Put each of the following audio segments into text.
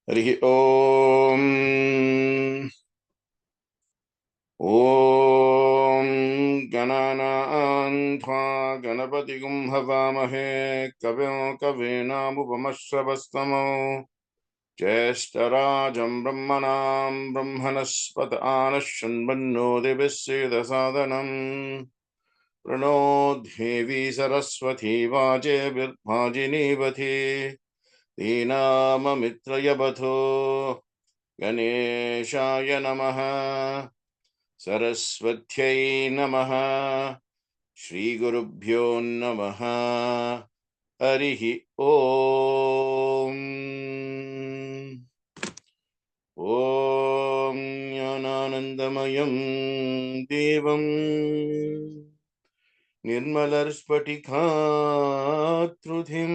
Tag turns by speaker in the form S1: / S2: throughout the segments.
S1: Harihi Om. Om Gananaan Tva Ganapatigum Havamahe Kavyo Kavinam Upamashrabastamo Jeshtarajam Brahmanam Brahmanaspat Anashanbanno Divisida Sadhanam Prano Devi Saraswati Vaje Virbhajini Vati Dinama Mitraya Batho Ganeshaya Namaha Saraswatyai Namaha Shri Gurubhyo Namaha Harihi Om. Om Jnanandamayam Devam Nirmalarspatikatrudhim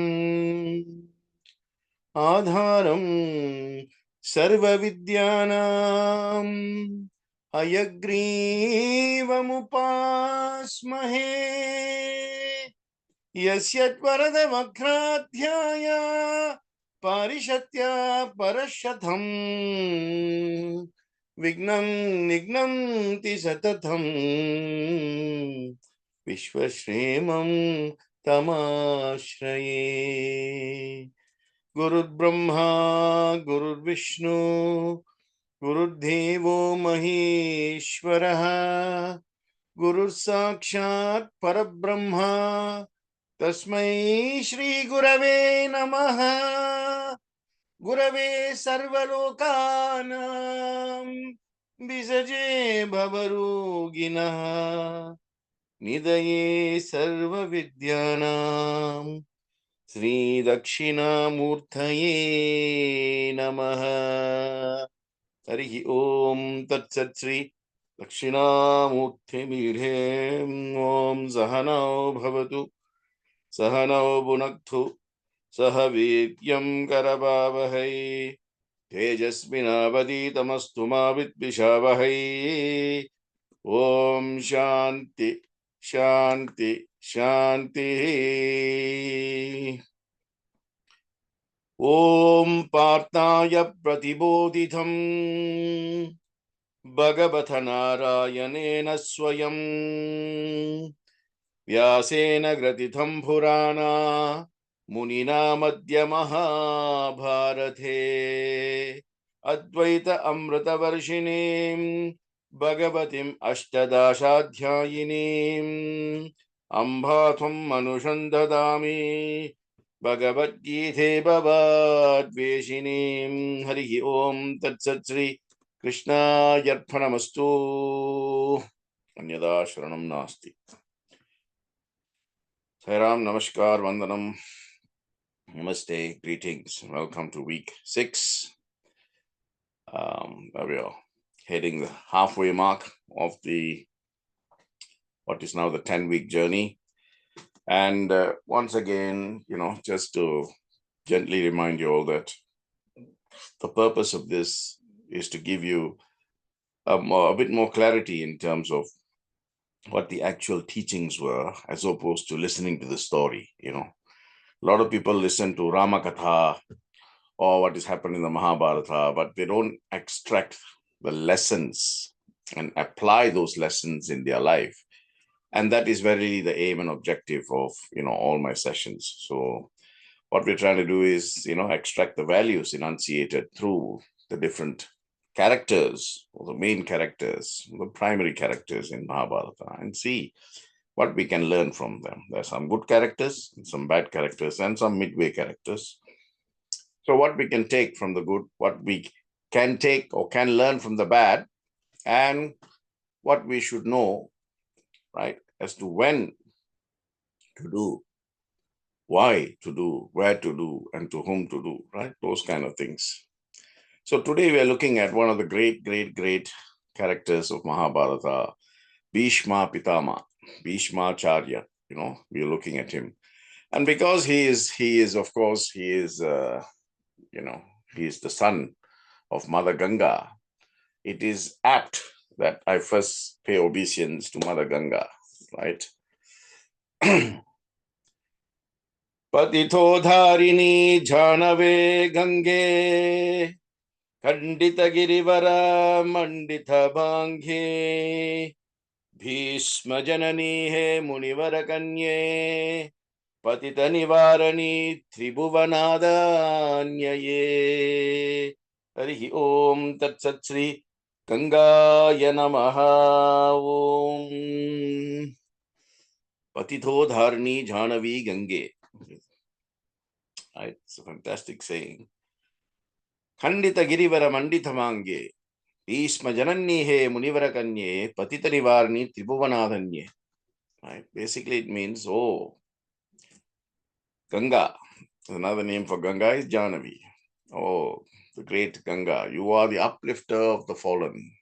S1: Adharam Sarva Vidyanam Hayagrivam Yasyat Varada Vakradhyaya Parishatya Parashatham Vignam Nignam Tisatatham Vishwashremam Tamashraye Guru Brahma Guru Vishnu Guru Devo Maheshwaraha Guru Sakshat Parabrahma Tasmai Shri Gurave Namaha Gurave Sarvalokanam Visaje Bhavaruginaha Nidaye Sarva Vidyanam Sri Dakshinamurtaye Namaha Harihi Om Tat Sat Sri Dakshinamurti Midhe Om Sahanao Bhavatu Sahanao Bhunaktu Sahavidyam Karabhavahai Tejasvinavaditamastu ma vidvishavahai Om Shanti Shanti Shanti Om Partaya Pratibodhitham Bhagavata Narayanena Swayam Vyasena Gratitham Purana Munina Madhya Mahabharate Advaita Amrita Varshinim Bhagavatim Ashtadashadhyayinim Ambhatham Manushandadami Bhagavad Gita Bhavadveshinim Harihi Om Tat Sat Sri Krishna Yarphanamastu Anyada Sharanam Nasti. Sai Ram, Namaskar, Vandanam, Namaste, greetings. Welcome to week 6. We are heading the halfway mark of what is now the 10-week journey. And once again, just to gently remind you all that the purpose of this is to give you a bit more clarity in terms of what the actual teachings were, as opposed to listening to the story. A lot of people listen to Rama Katha or what is happening in the Mahabharata, but they don't extract the lessons and apply those lessons in their life. And that is very the aim and objective of, all my sessions. So what we're trying to do is, extract the values enunciated through the different characters, or the main characters, the primary characters in Mahabharata, and see what we can learn from them. There are some good characters, some bad characters, and some midway characters. So what we can take from the good, what we can take or can learn from the bad, and what we should know, right, as to when to do, why to do, where to do, and to whom to do, right? Those kind of things. So today we are looking at one of the great characters of Mahabharata, Bhishma Pitamaa, Bheeshmacharyar. We are looking at him. And because he is the son of Mother Ganga, it is apt that I first pay obeisance to Mother Ganga, right? Patito dharini janave gange Pandita Girivara Mandita Banghe Bhishma Janani He Munivara Kanye Patita Nivarani Tribhuvanadhanyaye. Harihi Om Tat Sat Sri Gangaya Namaha. Om Patitho Dharni Jhanavi Gange. It's a fantastic saying. Khandita Girivara Mandita Mange Bhishma Janani He Munivara Kanye Patita Nivarni Tribhuvanadhanye. Right? Basically, it means, oh, Ganga. Another name for Ganga is Jahnavi. Oh, the great Ganga. You are the uplifter of the fallen,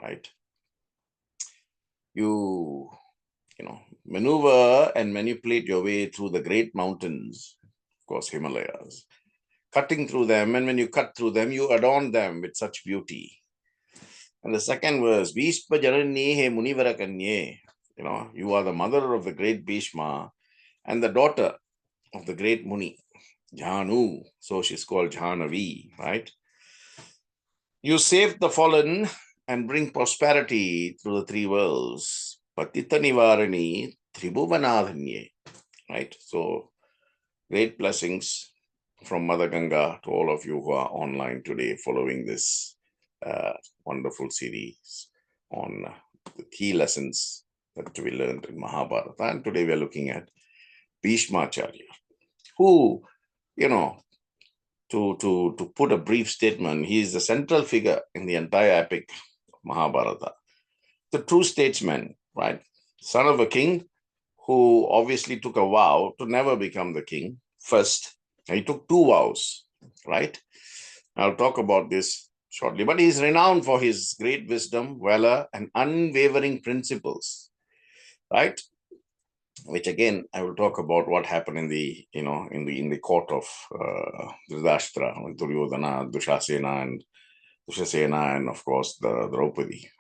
S1: right? You maneuver and manipulate your way through the great mountains, of course, Himalayas, cutting through them. And when you cut through them, you adorn them with such beauty. And the second verse, Bhishma Janani He Munivara Kanye. You are the mother of the great Bhishma and the daughter of the great Muni, Jhanu. So she's called Jhanavi, right? You save the fallen and bring prosperity through the three worlds. Patita Nivarani Tribhuvanadhanye, right? So great blessings from Mother Ganga to all of you who are online today following this wonderful series on the key lessons that we learned in Mahabharata. And today we are looking at Bheeshmacharyar, who, to put a brief statement, he is the central figure in the entire epic of Mahabharata. The true statesman, right? Son of a king who obviously took a vow to never become the king first. He took two vows, right? I'll talk about this shortly, but he is renowned for his great wisdom, valor, and unwavering principles, right? Which again, I will talk about what happened in the court of Dhritarashtra, with Duryodhana, Dushasena, and of course the Draupadi.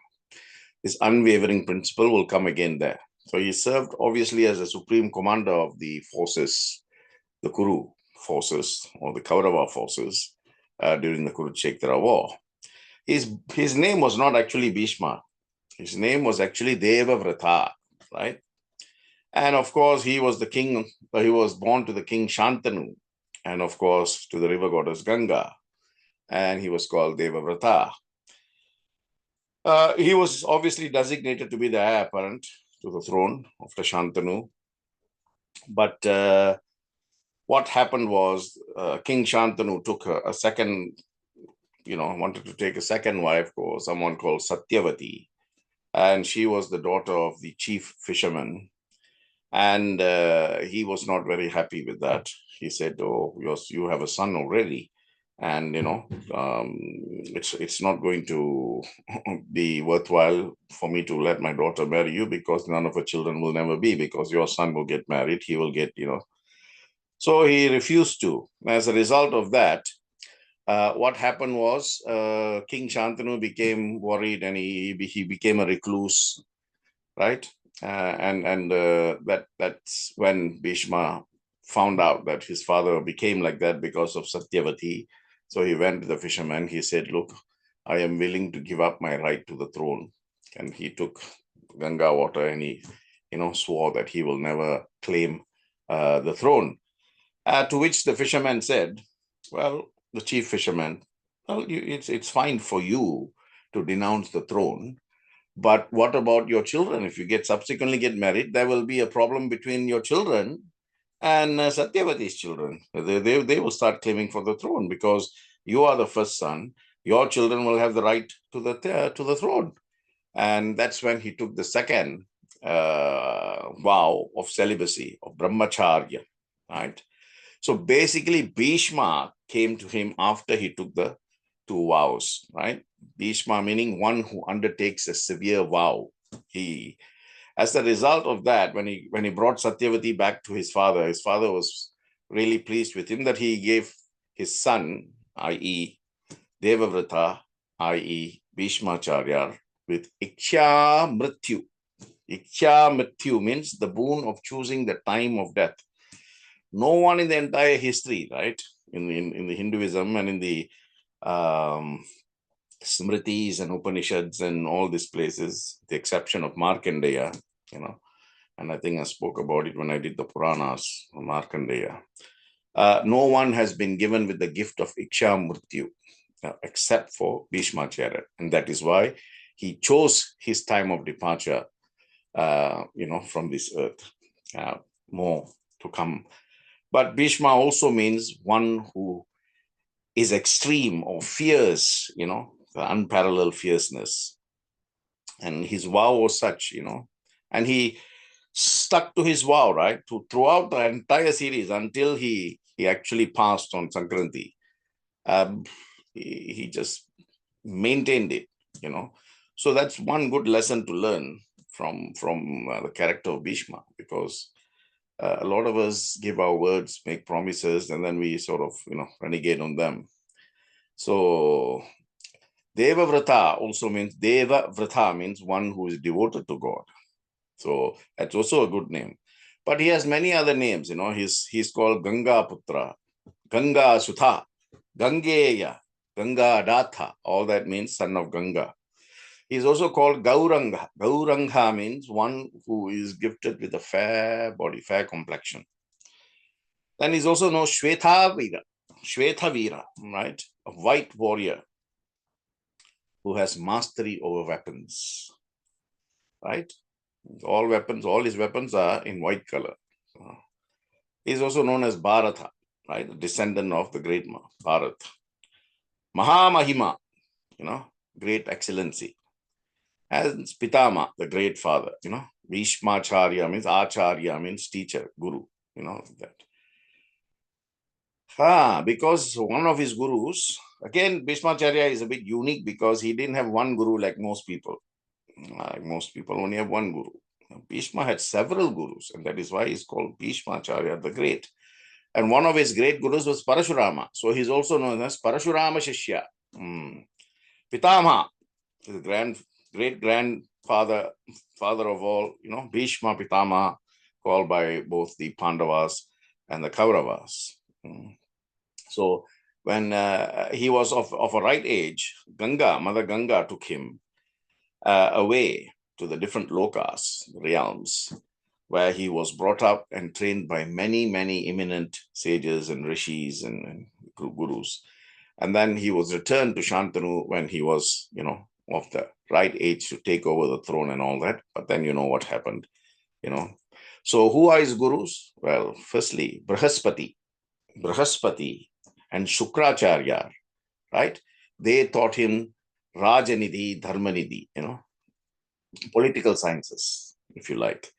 S1: This unwavering principle will come again there. So he served obviously as a supreme commander of the forces, the Kuru forces or the Kaurava forces during the Kurukshetra war. His name was not actually Bhishma. His name was actually Devavrata, right? And of course, he was the king. He was born to the king Shantanu, and of course to the river goddess Ganga, and he was called Devavrata. He was obviously designated to be the heir apparent to the throne after Shantanu. But what happened was King Shantanu took a second, wanted to take a second wife, or someone called Satyavati. And she was the daughter of the chief fisherman. And he was not very happy with that. He said, oh, you have a son already. And, it's not going to be worthwhile for me to let my daughter marry you, because none of her children will never be, because your son will get married. He will get, So he refused to. As a result of that, what happened was King Shantanu became worried, and he became a recluse, right? That's when Bhishma found out that his father became like that because of Satyavati. So he went to the fisherman. He said, look, I am willing to give up my right to the throne. And he took Ganga water and he, swore that he will never claim the throne. To which the fisherman said, well, the chief fisherman, well, it's fine for you to denounce the throne, but what about your children? If you subsequently get married, there will be a problem between your children and Satyavati's children. They will start claiming for the throne, because you are the first son. Your children will have the right to the throne. And that's when he took the second vow of celibacy, of brahmacharya, right? So basically, Bhishma came to him after he took the two vows, right? Bhishma meaning one who undertakes a severe vow. As a result of that, when he brought Satyavati back to his father was really pleased with him, that he gave his son, i.e. Devavrata, i.e. Bhishmacharyar, with Iksha Mrityu. Iksha Mrityu means the boon of choosing the time of death. No one in the entire history, right, in the Hinduism and in the Smritis and Upanishads and all these places, the exception of Markandeya, and I think I spoke about it when I did the Puranas, Markandeya. No one has been given with the gift of Iksha Mrityu, except for Bheeshmacharyar. And that is why he chose his time of departure, from this earth, more to come. But Bhishma also means one who is extreme or fierce, the unparalleled fierceness. And his vow was such, and he stuck to his vow, right, throughout the entire series until he actually passed on Sankranti. He just maintained it, So that's one good lesson to learn from the character of Bhishma, because a lot of us give our words, make promises, and then we sort of, renegade on them. So Deva Vrata also means, Deva Vrata means one who is devoted to God. So that's also a good name. But he has many other names, he's called Ganga Putra, Ganga Sutha, Gangeya, Ganga Datha. All that means son of Ganga. He's also called Gauranga. Gauranga means one who is gifted with a fair body, fair complexion. Then he's also known Shvetavira, right? A white warrior who has mastery over weapons, right? All his weapons are in white color. He's also known as Bharata, right? The descendant of the great Bharat. Mahamahima, great excellency. As Pitamaa, the great father, Bheeshmacharyar means Acharya, means teacher, guru, that. Because one of his gurus, again, Bheeshmacharya is a bit unique because he didn't have one guru like most people. Most people only have one guru. Bhishma had several gurus, and that is why he's called Bheeshmacharya the Great. And one of his great gurus was Parashurama. So he's also known as Parashurama Shishya. Pitamaa, his great-grandfather, father of all, Bhishma Pitamaa, called by both the Pandavas and the Kauravas. So when he was of a right age, Mother Ganga took him away to the different lokas, realms, where he was brought up and trained by many, many eminent sages and rishis and gurus. And then he was returned to Shantanu when he was, of the right age to take over the throne and all that. But then you know what happened, So who are his gurus? Well, firstly, Brihaspati and Shukracharya, right? They taught him Rajanidhi, Dharmanidhi, political sciences, if you like.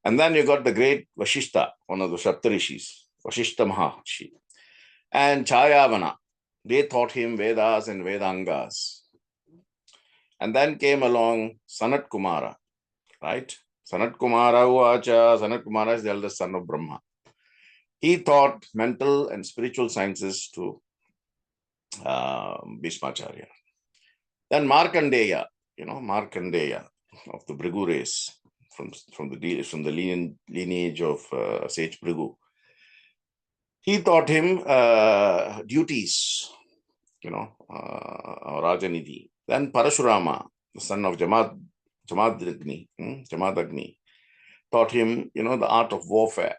S1: And then you got the great Vashishta, one of the Saptarishis, Vashishta Maharshi, and Chayavana. They taught him Vedas and Vedangas. And then came along Sanat Kumara, right? Sanat Kumara is the eldest son of Brahma. He taught mental and spiritual sciences to Bheeshmacharya. Then Markandeya, of the Bhrigu race, from the lineage of sage Bhrigu. He taught him duties, Rajanidhi. Then Parashurama, the son of Jamadagni, taught him, the art of warfare,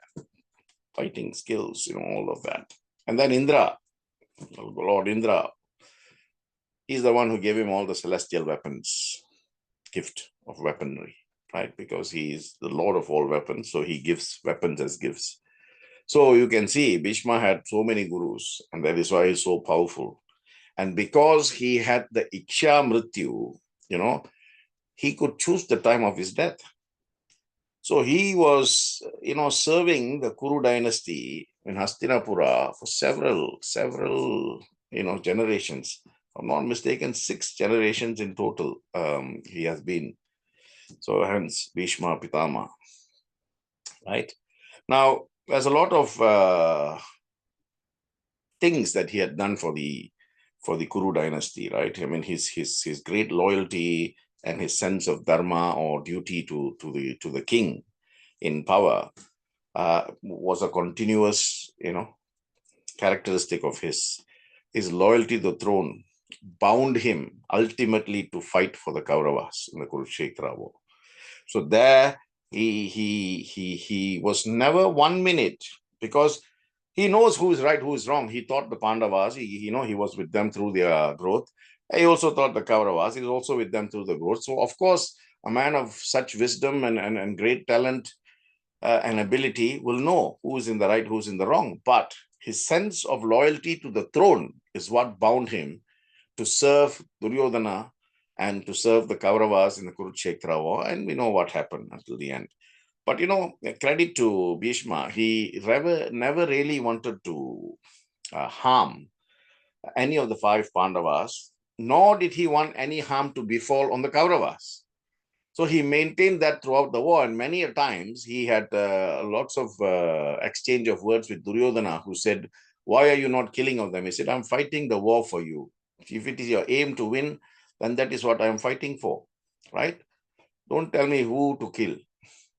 S1: fighting skills, all of that. And then Indra, Lord Indra, he's the one who gave him all the celestial weapons, gift of weaponry, right? Because he is the Lord of all weapons, so he gives weapons as gifts. So you can see Bhishma had so many gurus, and that is why he's so powerful. And because he had the Iksha Mrityu, he could choose the time of his death. So he was, serving the Kuru dynasty in Hastinapura for several, generations. If I'm not mistaken, 6 generations in total he has been. So hence Bhishma Pitama, right? Now, there's a lot of things that he had done for the Kuru dynasty, right? I mean, his great loyalty and his sense of dharma or duty to the king in power was a continuous, characteristic of his. his loyalty to the throne bound him ultimately to fight for the Kauravas in the Kurukshetra war. So there he was never 1 minute, because he knows who is right, who is wrong. He taught the Pandavas, he was with them through their growth. He also taught the Kauravas, he was also with them through the growth. So of course, a man of such wisdom and great talent and ability will know who is in the right, who's in the wrong. But his sense of loyalty to the throne is what bound him to serve Duryodhana and to serve the Kauravas in the Kurukshetra war. And we know what happened until the end. But, credit to Bhishma, he never really wanted to harm any of the 5 Pandavas, nor did he want any harm to befall on the Kauravas. So he maintained that throughout the war, and many a times he had lots of exchange of words with Duryodhana, who said, "Why are you not killing of them?" He said, "I'm fighting the war for you. If it is your aim to win, then that is what I'm fighting for, right? Don't tell me who to kill.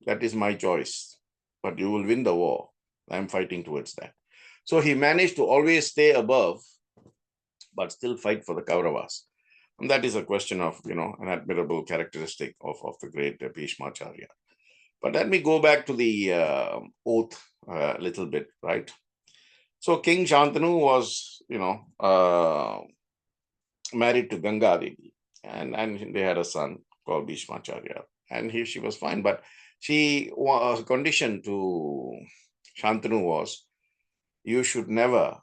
S1: That is my choice. But you will win the war. I'm fighting towards that." So he managed to always stay above, but still fight for the Kauravas. And that is a question of, an admirable characteristic of the great Bheeshmacharyar. But let me go back to the oath a little bit, right? So King Shantanu was, married to Ganga Devi, and they had a son called Bheeshmacharyar, and she was fine. But she was conditioned to Shantanu was, you should never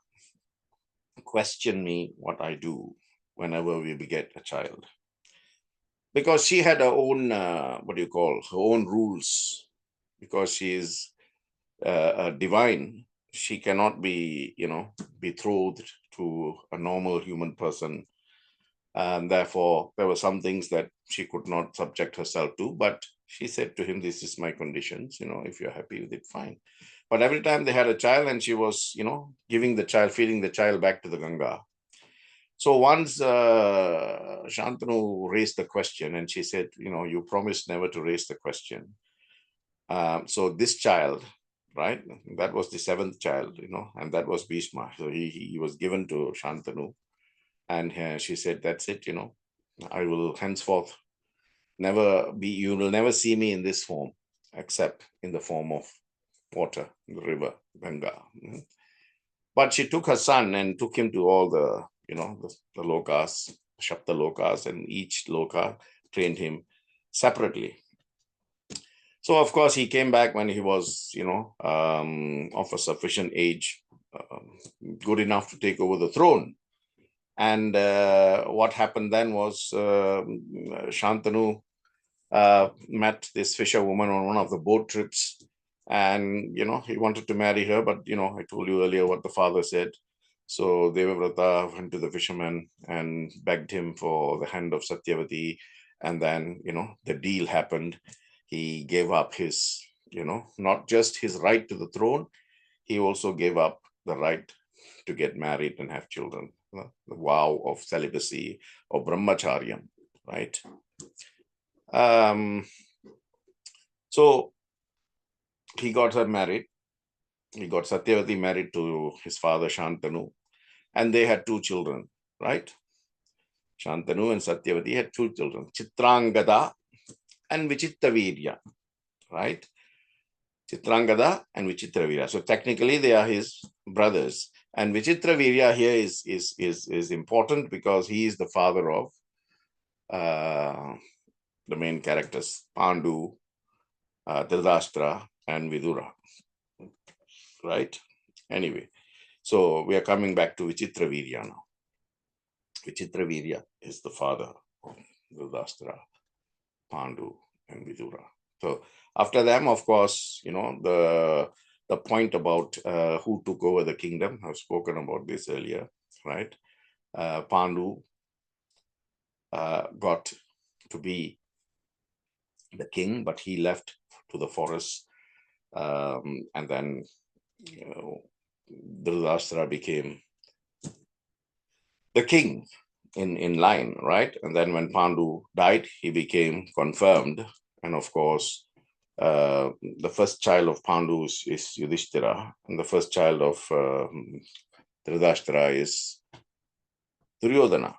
S1: question me what I do whenever we beget a child. Because she had her own, her own rules. Because she is divine, she cannot be, betrothed to a normal human person. And therefore, there were some things that she could not subject herself to. But she said to him, this is my conditions. If you're happy with it, fine. But every time they had a child, and she was, feeding the child back to the Ganga. So once Shantanu raised the question, and she said, you promised never to raise the question. So this child, right, that was the 7th child, and that was Bhishma. So he was given to Shantanu. And she said, that's it, I will henceforth you will never see me in this form, except in the form of water, the river, Ganga. But she took her son and took him to all the, the lokas, Shapta lokas, and each loka trained him separately. So, of course, he came back when he was, of a sufficient age, good enough to take over the throne. And what happened then was Shantanu met this fisherwoman on one of the boat trips. And, he wanted to marry her, but, I told you earlier what the father said. So Devavrata went to the fisherman and begged him for the hand of Satyavati. And then, the deal happened. He gave up his, not just his right to the throne, he also gave up the right to get married and have children. The vow of celibacy, or brahmacharya, right? So he got her married. He got Satyavati married to his father Shantanu, and they had 2 children, right? Shantanu and Satyavati had 2 children, Chitrangada and Vichitravirya, right? Chitrangada and Vichitravirya. So technically they are his brothers. And Vichitravirya here is important because he is the father of the main characters, Pandu, Dhritarashtra, and Vidura, right? Anyway, so we are coming back to Vichitravirya now. Vichitravirya is the father of Dhritarashtra, Pandu, and Vidura. So after them, of course, the point about who took over the kingdom, I've spoken about this earlier, right? Pandu got to be the king, but he left to the forest, and then Dhritarashtra became the king in line, right? And then when Pandu died, he became confirmed. And of course, the first child of Pandu is Yudhishthira, and the first child of Dhritarashtra is Duryodhana.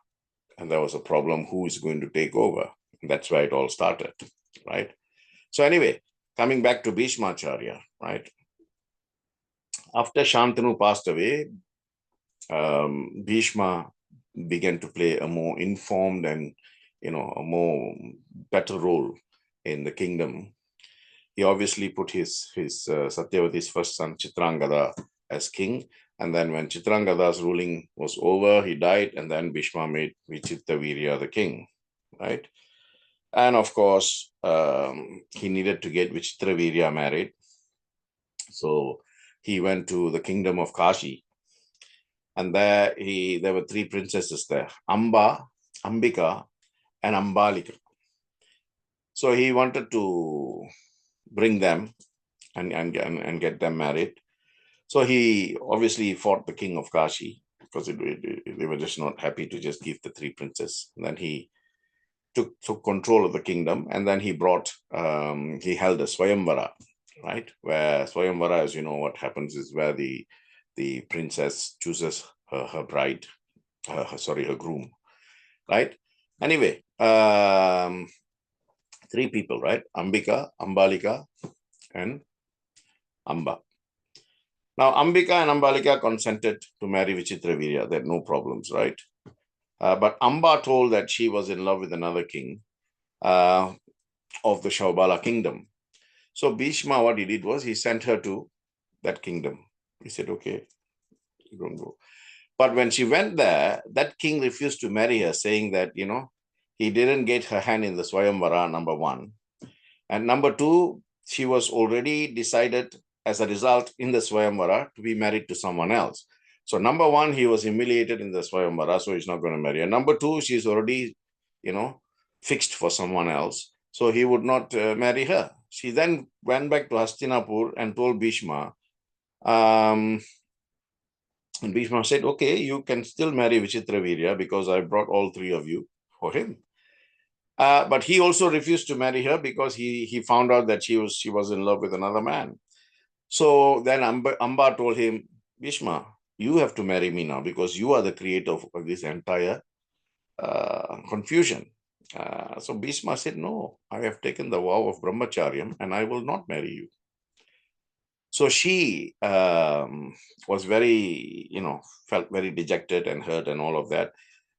S1: And there was a problem, who is going to take over? And that's where it all started, right? So anyway, coming back to Bheeshmacharya, right? After Shantanu passed away, Bhishma began to play a more informed and, a more better role in the kingdom. He obviously put his Satyavati's first son Chitrangada as king, and then when Chitrangada's ruling was over, he died, and then Bhishma made Vichitravirya the king, right? And of course, he needed to get Vichitravirya married, so he went to the kingdom of Kashi, and there were three princesses there: Amba, Ambika, and Ambalika. So he wanted to bring them and get them married. So he obviously fought the king of Kashi, because they were just not happy to just give the three princes. And then he took control of the kingdom, and then he held a Swayamvara, right? Where Swayamvara, as you know, what happens is where the princess chooses her bride, her groom, right? Anyway, three people, right? Ambika, Ambalika, and Amba. Now, Ambika and Ambalika consented to marry Vichitravirya. There are no problems, right? But Amba told that she was in love with another king of the Shaubala kingdom. So Bhishma, what he did was he sent her to that kingdom. He said, okay, you don't go. But when she went there, that king refused to marry her, saying that, he didn't get her hand in the Swayamvara, number one. And number two, she was already decided as a result in the Swayamvara to be married to someone else. So number one, he was humiliated in the Swayamvara, so he's not going to marry her. Number two, she's already, fixed for someone else, so he would not marry her. She then went back to Hastinapur and told Bhishma, and Bhishma said, okay, you can still marry Vichitravirya because I brought all three of you for him. But he also refused to marry her because he found out that she was in love with another man. So then Amba told him, Bhishma, you have to marry me now because you are the creator of this entire confusion. So Bhishma said, no, I have taken the vow of brahmacharyam and I will not marry you. So she was very, felt very dejected and hurt and all of that.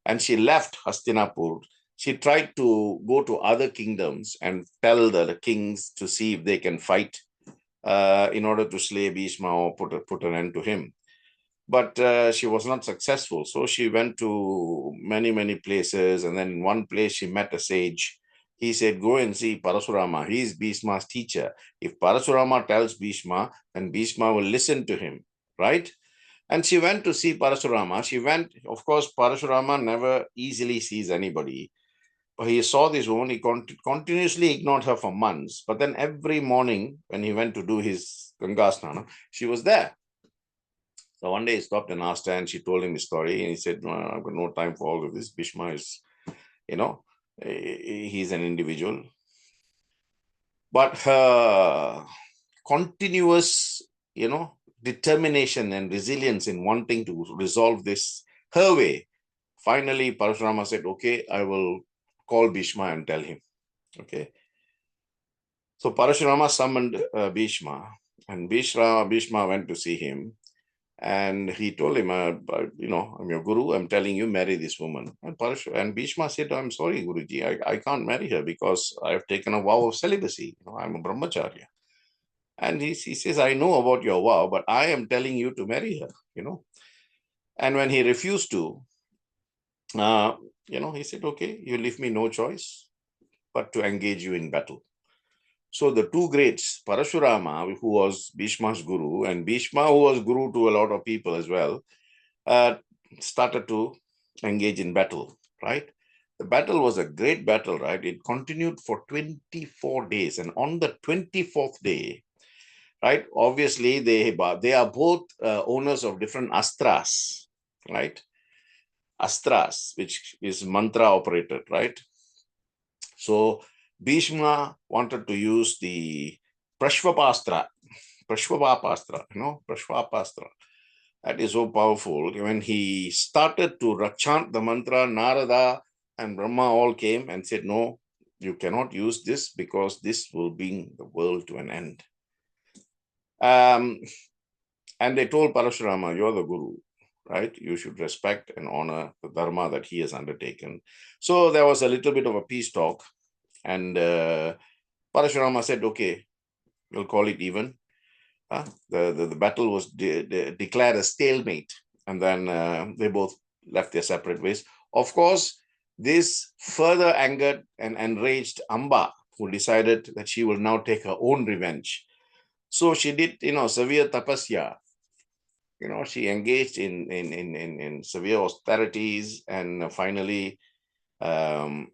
S1: And she left Hastinapur. She tried to go to other kingdoms and tell the kings to see if they can fight in order to slay Bhishma or put an end to him. But she was not successful. So she went to many, many places. And then in one place, she met a sage. He said, go and see Parasurama. He is Bhishma's teacher. If Parasurama tells Bhishma, then Bhishma will listen to him, right? And she went to see Parasurama. Of course, Parasurama never easily sees anybody. He saw this woman, he continuously ignored her for months. But then every morning when he went to do his Ganga Snana, she was there. So one day he stopped and asked her, and she told him the story. And he said, no, I've got no time for all of this. Bhishma is, he's an individual. But her continuous, determination and resilience in wanting to resolve this her way, finally Parashurama said, okay, I will call Bhishma and tell him. Okay. So Parashurama summoned Bhishma, and Bhishma went to see him. And he told him, I'm your guru. I'm telling you, marry this woman. And Bhishma said, I'm sorry, Guruji, I can't marry her because I have taken a vow of celibacy. I'm a brahmacharya. And he says, I know about your vow, but I am telling you to marry her, And when he refused to, he said, okay, you leave me no choice but to engage you in battle. So the two greats, Parashurama, who was Bhishma's guru, and Bhishma, who was guru to a lot of people as well, started to engage in battle, right? The battle was a great battle, right? It continued for 24 days. And on the 24th day, right, obviously they are both owners of different astras, right? Astras, which is mantra operated, right? So Bhishma wanted to use the Prashvapastra, Prashvapastra. That is so powerful. When he started to chant the mantra, Narada and Brahma all came and said, no, you cannot use this because this will bring the world to an end. And they told Parashurama, you're the guru, right? You should respect and honor the dharma that he has undertaken. So there was a little bit of a peace talk. And Parashurama said, okay, we'll call it even. The battle was declared a stalemate. And then they both left their separate ways. Of course, this further angered and enraged Amba, who decided that she will now take her own revenge. So she did, severe tapasya. She engaged in severe austerities, and finally Shiva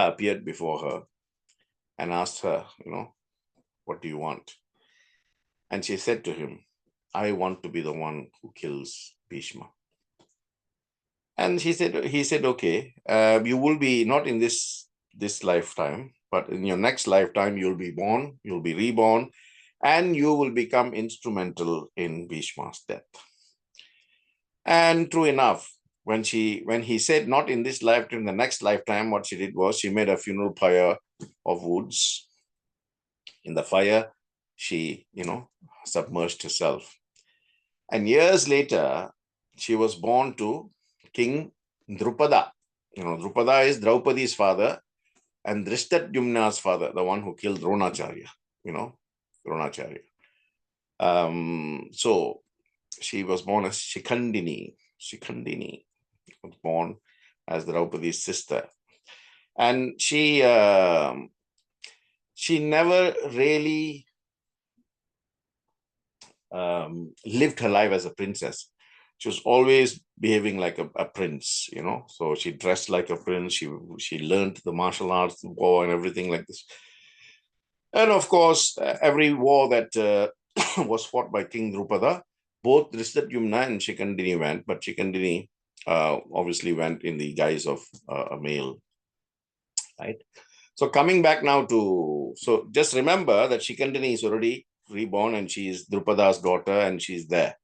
S1: appeared before her and asked her, what do you want? And she said to him, I want to be the one who kills Bhishma. And he said, okay, you will be not in this lifetime, but in your next lifetime, you'll be reborn, and you will become instrumental in Bhishma's death. And true enough, when he said not in this lifetime, the next lifetime, what she did was she made a funeral pyre of woods. In the fire, she, submerged herself. And years later, she was born to King Drupada. Drupada is Draupadi's father and Drishtadyumna's father, the one who killed Dronacharya, Dronacharya. So she was born as Shikhandini. Shikhandini was born as Draupadi's sister. And she never really lived her life as a princess. She was always behaving like a prince, So she dressed like a prince. She learned the martial arts, the war, and everything like this. And of course, every war that was fought by King Drupada, both Drishtadyumna and Shikhandini went, but Shikhandini obviously went in the guise of a male, right? So coming back now so just remember that Shikhandini is already reborn and she is Drupada's daughter and she's there.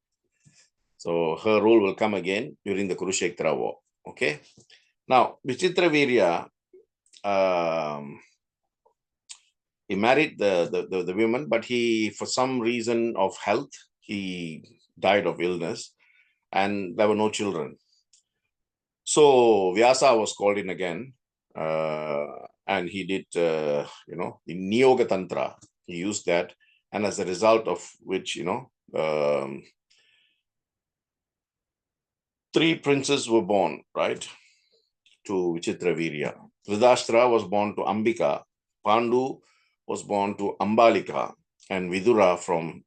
S1: So her role will come again during the Kurukshetra war. Okay. Now, Vichitravirya, he married the woman, but he, for some reason of health, he died of illness and there were no children. So Vyasa was called in again and he did, the Niyoga Tantra. He used that. And as a result of which, 3 princes were born, right, to Vichitravirya. Dhritarashtra was born to Ambika. Pandu was born to Ambalika. And Vidura from,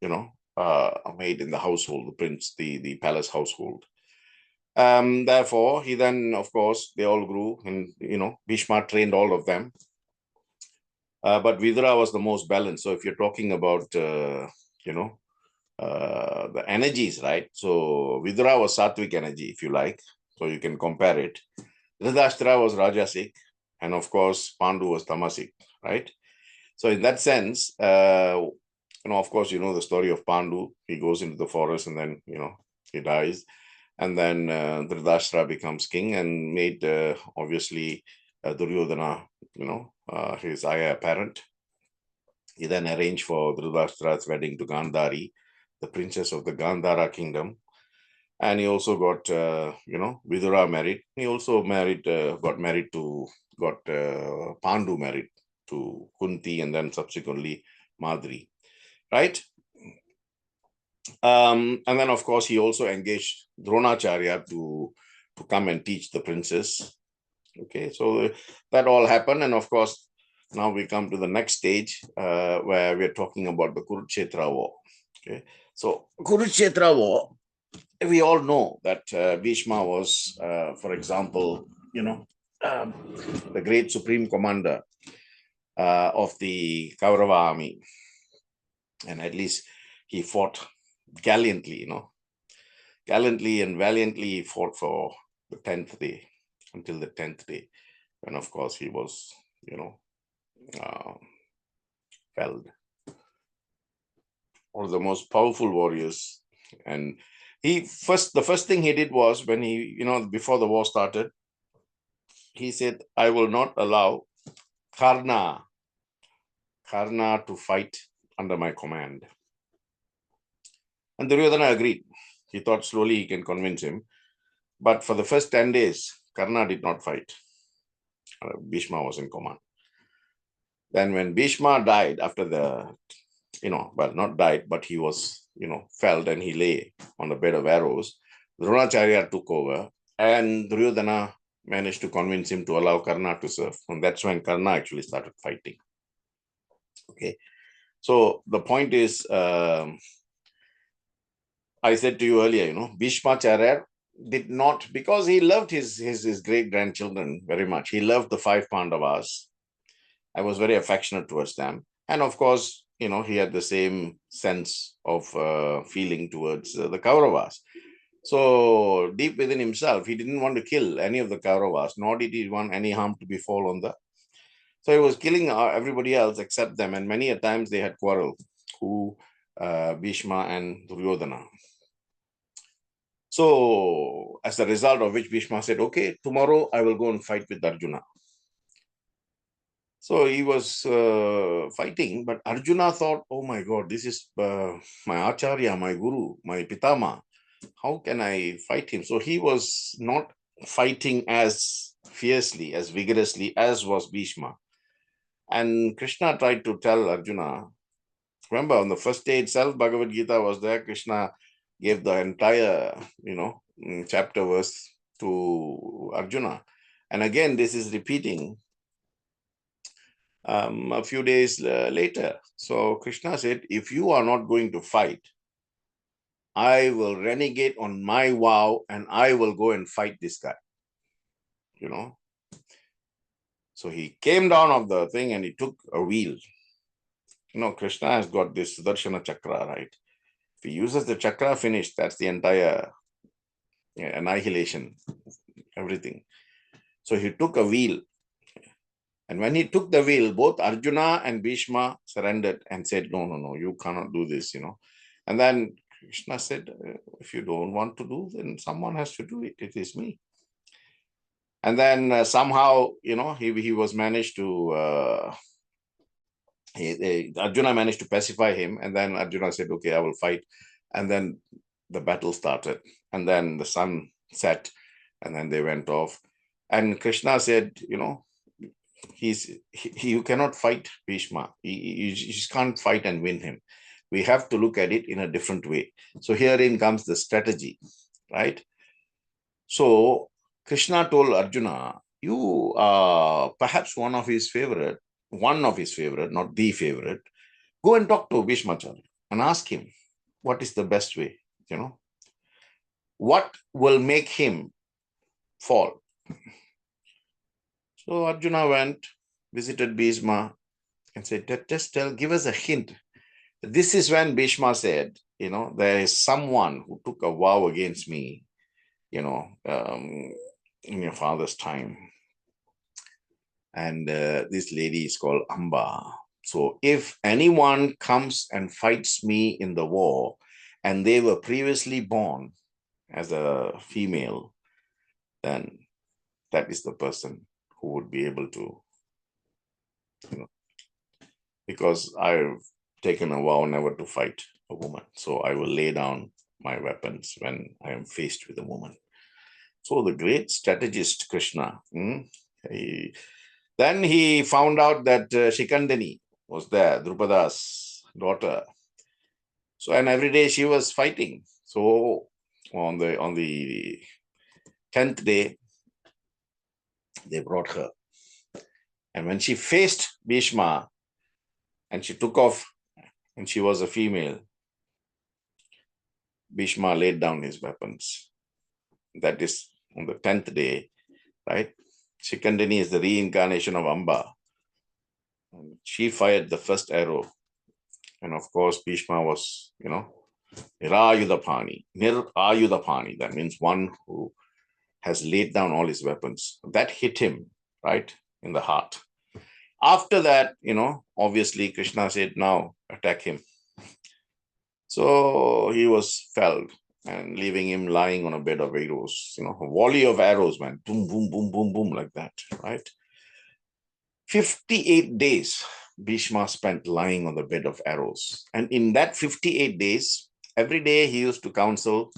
S1: a maid in the household, the prince, the palace household. Therefore, he then, of course, they all grew and, Bhishma trained all of them. But Vidura was the most balanced. So if you're talking about, the energies, right? So Vidura was Sattvic energy, if you like. So you can compare it. Dhritarashtra was Rajasic. And of course, Pandu was Tamasic, right? So in that sense, of course, the story of Pandu. He goes into the forest and then, he dies. And then Dhritarashtra becomes king and made, obviously, Duryodhana, his heir apparent. He then arranged for Dhritarashtra's wedding to Gandhari, the princess of the Gandhara kingdom. And he also got, Vidura married. He also got Pandu married to Kunti and then subsequently Madri, right? And then, of course, he also engaged Dronacharya to come and teach the princess. Okay, so that all happened. And of course, now we come to the next stage where we're talking about the Kurukshetra war. Okay, so Kurukshetra war, we all know that Bhishma was, for example, the great supreme commander of the Kaurava army. And at least he fought gallantly, gallantly and valiantly he fought for the 10th day, until the 10th day, when of course he was, felled. One of the most powerful warriors And the first thing he did was, when he, before the war started, he said, I will not allow Karna to fight under my command. And Duryodhana agreed. He thought slowly he can convince him. But for the first 10 days, Karna did not fight. Bhishma was in command. Then when Bhishma died after not died, but he was, felled, and he lay on a bed of arrows, Dronacharya took over, and Duryodhana managed to convince him to allow Karna to serve. And that's when Karna actually started fighting. Okay. So the point is, I said to you earlier, Bheeshmacharyar did not, because he loved his great-grandchildren very much. He loved the 5 Pandavas. I was very affectionate towards them. And of course, he had the same sense of feeling towards the Kauravas. So deep within himself, he didn't want to kill any of the Kauravas, nor did he want any harm to befall on the. So he was killing everybody else except them. And many a times they had quarreled, Bhishma and Duryodhana. So as a result of which, Bhishma said, okay, tomorrow I will go and fight with Arjuna. So he was fighting, but Arjuna thought, oh my God, this is my Acharya, my Guru, my Pitamaa. How can I fight him? So he was not fighting as fiercely, as vigorously as was Bhishma. And Krishna tried to tell Arjuna, remember on the first day itself, Bhagavad Gita was there. Krishna gave the entire, chapter verse to Arjuna. And again, this is repeating a few days later. So Krishna said, if you are not going to fight, I will renegade on my vow and I will go and fight this guy. So he came down off the thing and he took a wheel. Krishna has got this Sudarshana Chakra, right? If he uses the chakra, finished. That's the entire annihilation, everything. So he took a wheel. And when he took the wheel, both Arjuna and Bhishma surrendered and said, no, you cannot do this, And then Krishna said, if you don't want to do, then someone has to do it. It is me. And then somehow, he was managed to, Arjuna managed to pacify him. And then Arjuna said, okay, I will fight. And then the battle started. And then the sun set. And then they went off. And Krishna said, you cannot fight Bhishma. You just can't fight and win him. We have to look at it in a different way. So herein comes the strategy, right? So Krishna told Arjuna, you are perhaps one of his favorite, not the favorite. Go and talk to Bhishmacharya and ask him, what is the best way? What will make him fall? So Arjuna went, visited Bhishma and said, just give us a hint. This is when Bhishma said, there is someone who took a vow against me, in your father's time. And this lady is called Amba. So if anyone comes and fights me in the war and they were previously born as a female, then that is the person who would be able to, because I've taken a vow never to fight a woman. So I will lay down my weapons when I am faced with a woman. So the great strategist Krishna, then he found out that Shikandani was there, Drupada's daughter. So, and every day she was fighting. So on the 10th day, they brought her. And when she faced Bhishma and she took off and she was a female, Bhishma laid down his weapons. That is on the 10th day, right? Shikandani is the reincarnation of Amba. And she fired the first arrow. And of course, Bhishma was, Nirayudapani. That means one who has laid down all his weapons. That hit him, right, in the heart. After that, obviously Krishna said, now attack him. So he was felled, and leaving him lying on a bed of arrows, a volley of arrows, man, boom, boom, boom, boom, boom, like that, right? 58 days Bhishma spent lying on the bed of arrows. And in that 58 days, every day he used to counsel.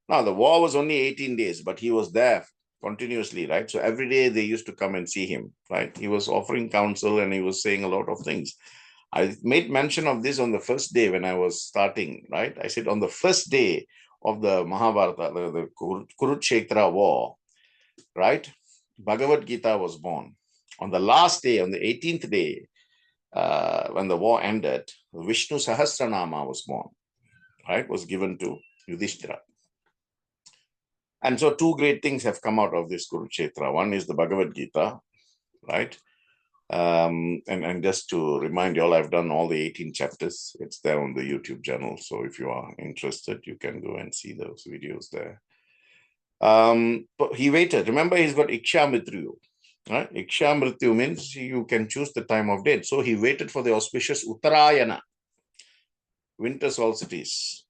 S1: Now, the war was only 18 days, but he was there continuously, right? So every day they used to come and see him, right? He was offering counsel and he was saying a lot of things. I made mention of this on the first day when I was starting, right? I said on the first day of the Mahabharata, the Kurukshetra war, right? Bhagavad Gita was born. On the last day, on the 18th day, when the war ended, Vishnu Sahasranama was born, right? Was given to Yudhishthira. And so two great things have come out of this Kurukshetra. One is the Bhagavad Gita, right? And just to remind you all, I've done all the 18 chapters. It's there on the YouTube channel. So if you are interested, you can go and see those videos there. But he waited. Remember, he's got Ikshamrityu, right? Ikshamrityu means you can choose the time of death. So he waited for the auspicious Uttarayana, winter solstice,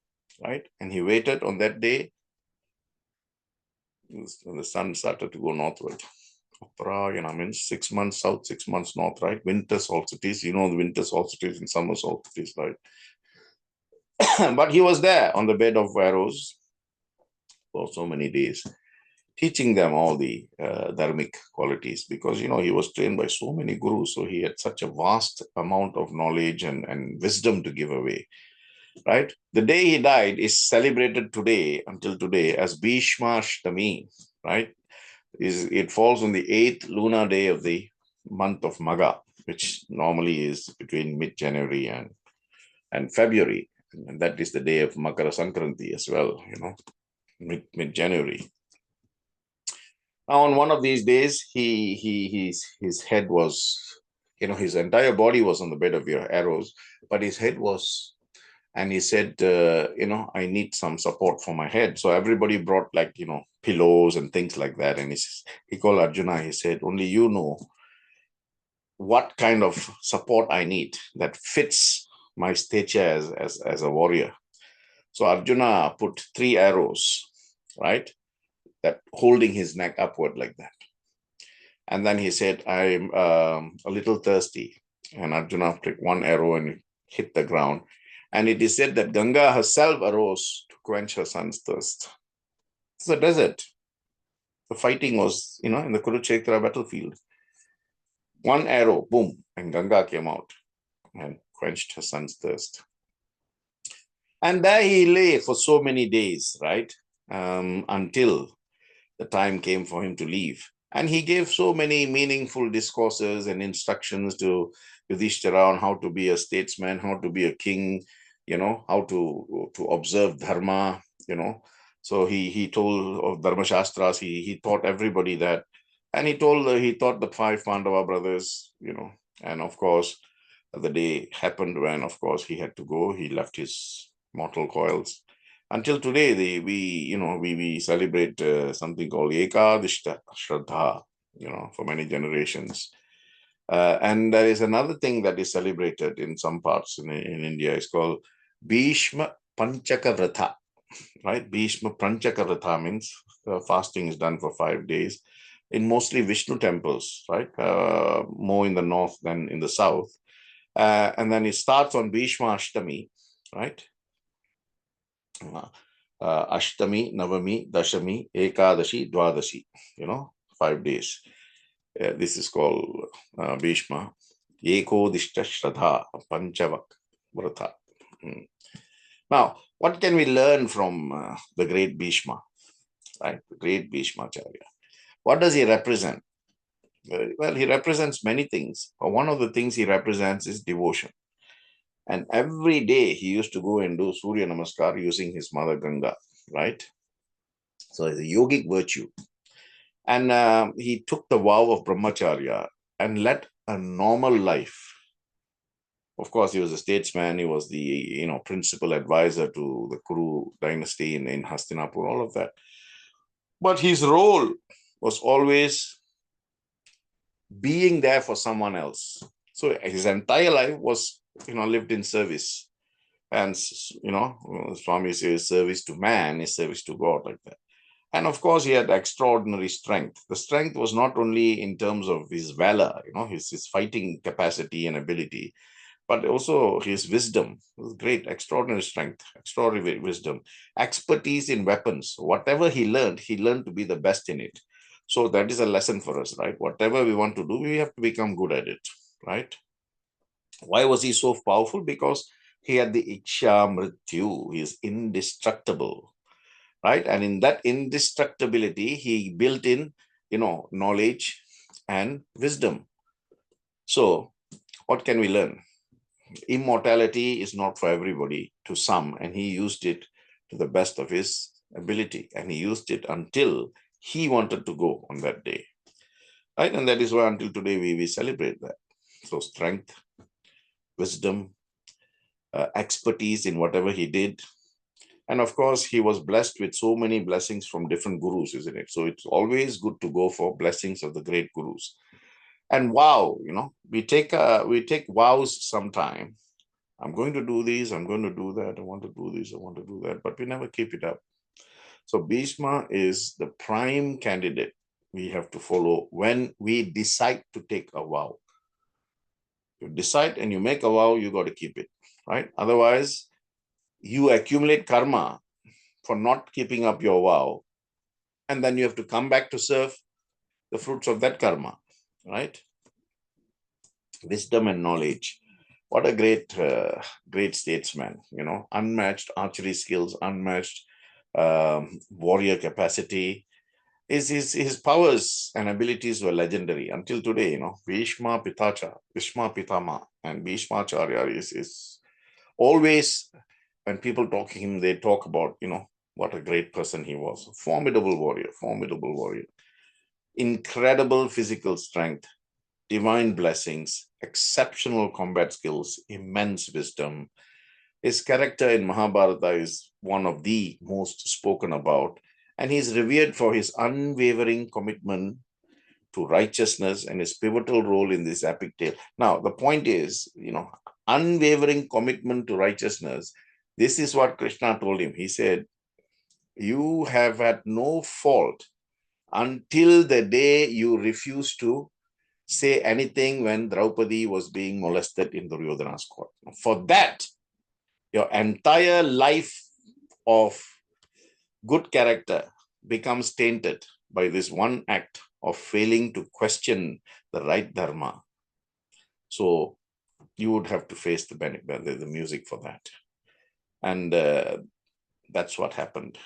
S1: right? And he waited on that day. The sun started to go northward. Uttarayana means 6 months south, 6 months north, right? Winter solstice, the winter solstice and summer solstice, right? But he was there on the bed of arrows for so many days, teaching them all the dharmic qualities, because, he was trained by so many gurus. So he had such a vast amount of knowledge and wisdom to give away, right? The day he died is celebrated today, until today, as Bheeshmashtami, right? It falls on the 8th lunar day of the month of Magha, which normally is between mid-January and February. And that is the day of Makara Sankranti as well, mid-January. Now, on one of these days, his head was, his entire body was on the bed of your arrows, but his head was, and he said, I need some support for my head. So everybody brought pillows and things like that. And he called Arjuna. He said, only you know what kind of support I need that fits my stature as a warrior. So Arjuna put 3 arrows, right, that holding his neck upward like that. And then he said, I'm a little thirsty. And Arjuna took 1 arrow and hit the ground. And it is said that Ganga herself arose to quench her son's thirst. It's the desert. The fighting was, in the Kurukshetra battlefield. 1 arrow, boom, and Ganga came out and quenched her son's thirst. And there he lay for so many days, right, until the time came for him to leave. And he gave so many meaningful discourses and instructions to Yudhishthira on how to be a statesman, how to be a king, how to observe dharma, So he told of Dharma Shastras, he taught everybody that. And he taught the 5 Pandava brothers, and of course, the day happened when, of course, he had to go. He left his mortal coils. Until today, we celebrate something called Ekadishta Shraddha, for many generations. And there is another thing that is celebrated in some parts in India. It's called Bhishma Panchaka Vratha, right? Bhishma Panchaka Vratha means fasting is done for 5 days in mostly Vishnu temples, right? More in the north than in the south. And then it starts on Bhishma Ashtami, right? Ashtami, Navami, Dashami, Ekadashi, Dwadashi, 5 days. This is called Bhishma. Ekodishta Shraddha Panchavak Vratha. Now, what can we learn from the great Bhishma, right? The great Bheeshmacharyar. What does he represent? Well, he represents many things. But one of the things he represents is devotion. And every day he used to go and do Surya Namaskar using his mother Ganga, right? So it's a yogic virtue. And he took the vow of Brahmacharya and led a normal life. Of course, he was a statesman. He was the principal advisor to the Kuru dynasty in Hastinapur, all of that. But his role was always being there for someone else. So his entire life was lived in service. And, Swami says service to man is service to God, like that. And of course, he had extraordinary strength. The strength was not only in terms of his valor, his fighting capacity and ability, but also his wisdom. Great, extraordinary strength, extraordinary wisdom, expertise in weapons. Whatever he learned to be the best in it. So that is a lesson for us, right? Whatever we want to do, we have to become good at it, right? Why was he so powerful? Because he had the Iksha Mrityu. He is indestructible, right? And in that indestructibility, he built in, knowledge and wisdom. So what can we learn? Immortality is not for everybody, to some, and he used it to the best of his ability, and he used it until he wanted to go on that day, right? And that is why until today we celebrate that. So strength, wisdom, expertise in whatever he did. And of course, he was blessed with so many blessings from different gurus, isn't it? So it's always good to go for blessings of the great gurus. And wow, we take vows sometime. I'm going to do this, I'm going to do that, I want to do this, I want to do that, but we never keep it up. So Bhishma is the prime candidate we have to follow when we decide to take a vow. You decide and you make a vow, you got to keep it, right? Otherwise, you accumulate karma for not keeping up your vow, and then you have to come back to serve the fruits of that karma, right? Wisdom and knowledge. What a great statesman, unmatched archery skills, unmatched warrior capacity. His powers and abilities were legendary until today. Bhishma Pitamaa, and Bheeshmacharyar is always, when people talk to him, they talk about, what a great person he was. Formidable warrior, incredible physical strength, divine blessings, exceptional combat skills, immense wisdom. His character in Mahabharata is one of the most spoken about, and he's revered for his unwavering commitment to righteousness and his pivotal role in this epic tale. Now, the point is, unwavering commitment to righteousness. This is what Krishna told him. He said, you have had no fault until the day you refuse to say anything when Draupadi was being molested in Duryodhana's court. For that, your entire life of good character becomes tainted by this one act of failing to question the right dharma. So you would have to face the music for that. And that's what happened,